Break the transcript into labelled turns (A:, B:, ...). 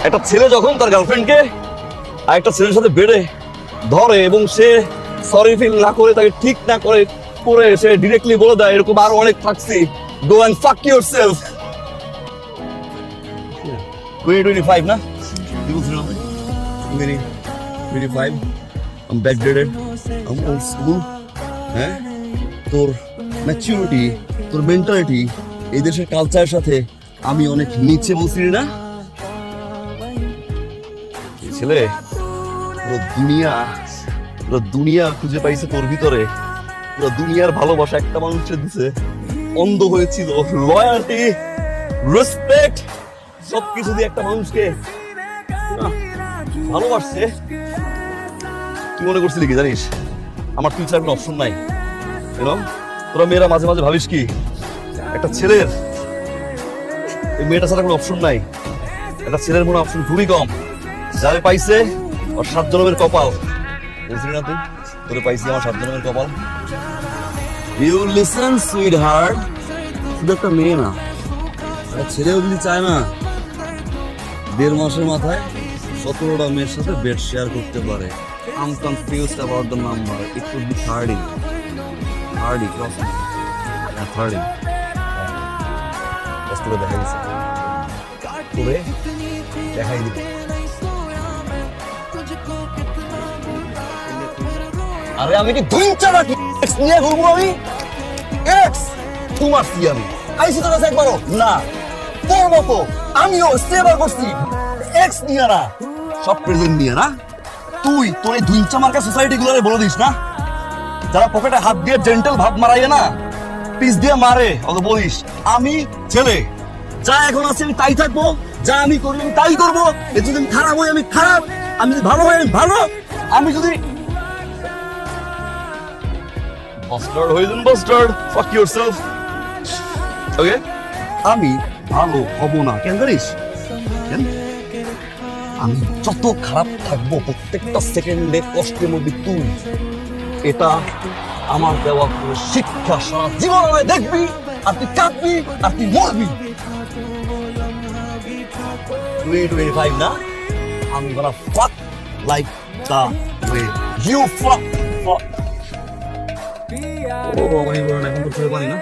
A: একটা ছেলে যখন তার গার্লফ্রেন্ডকে আরেকটা ছেলের সাথে বেড়ে ধরে এবং সে সরি ফিল না করে তাকে ঠিক না করে করে সে ডিরেক্টলি বলে দেয় এরকম আরো অনেক থাকছি, গো অ্যান্ড ফাক ইউরসেলফ। 2025 না? 2025 I'm backdated, I'm old school। হ্যাঁ, তোর ম্যাচুরিটি, তোর মেন্টালিটি এই দেশের কালচারের সাথে আমি অনেক নিচে বলছি না। ছেলে পুরো দুনিয়া খুঁজে পাইছে তোর ভিতরে, পুরো দুনিয়ার ভালোবাসা একটা মানুষের দিছে, অন্ধ হয়েছিল, লয়ালটি, রেসপেক্ট সবকিছু দিয়ে একটা মানুষকে ভালোবাসছে। কি মনে করছিলি কি জানিস আমার ফিউচার কোনো অপশন নাই? তোরা মেয়েরা মাঝে মাঝে ভাবিস কি একটা ছেলের এই মেয়েটা ছাড়া কোনো অপশন নাই? একটা ছেলের কোনো অপশন খুবই কম। যারে পাইছে ওর 7 জন্মের কপাল। বুঝলি না তুই? তোরে পাইছি আমার 7 জন্মের কপাল। ইউ লিসেন সুইট হার্ট, শুধু একটা মেয়ে না, একটা ছেলেও যদি চায় না 1.5 মাসের মাথায় 17টা মেয়ের সাথে বেড শেয়ার করতে পারে। I'm confused about the number. It could be 30. 30, trust me. Yeah, 30. Just to দেখাই দিছে। তোরে দেখাই দিবে। আরে আমি কি দুইটা নাকি এক্স নিয়ে ঘুরবো? আমি এক্স তোমার কি আমি আইসি তোর কাছে একবারও না। তোর মতো আমিও সেবার করছি এক্স নিয়ে না, সব প্রেজেন্ট নিয়ে না। তুই তোর এই দুইটা মার্কা সোসাইটি গুলোরে বলে দিস না, যারা পকেটে হাত দিয়ে জেন্টেল ভাব মারাইয়ে না পিস দিয়ে মারে, ওকে বলিস আমি ছেলে, যা এখন আছে আমি তাই থাকবো, যা আমি করি আমি তাই করবো। যদি আমি খারাপ হই আমি খারাপ, আমি যদি ভালো হই আমি ভালো, আমি যদি বাস্টার্ড হই দেন বাস্টার্ড, ফাক ইউরসেলফ। ওকে, আমি ভালো হব না কেন জানিস? কেন? আমি যত খারাপ থাকবো প্রত্যেকটা সেকেন্ডে কষ্টের মধ্যে তুই, এটা আমার দেওয়া কোনো শিক্ষা। সারা জীবন আমায় দেখবি আর তুই কাঁদবি আর তুই মরবি। 2025 না, I'm gonna fuck like the way you fuck. ও ভাই বলেন এখন তো ছেড়ে পারি না।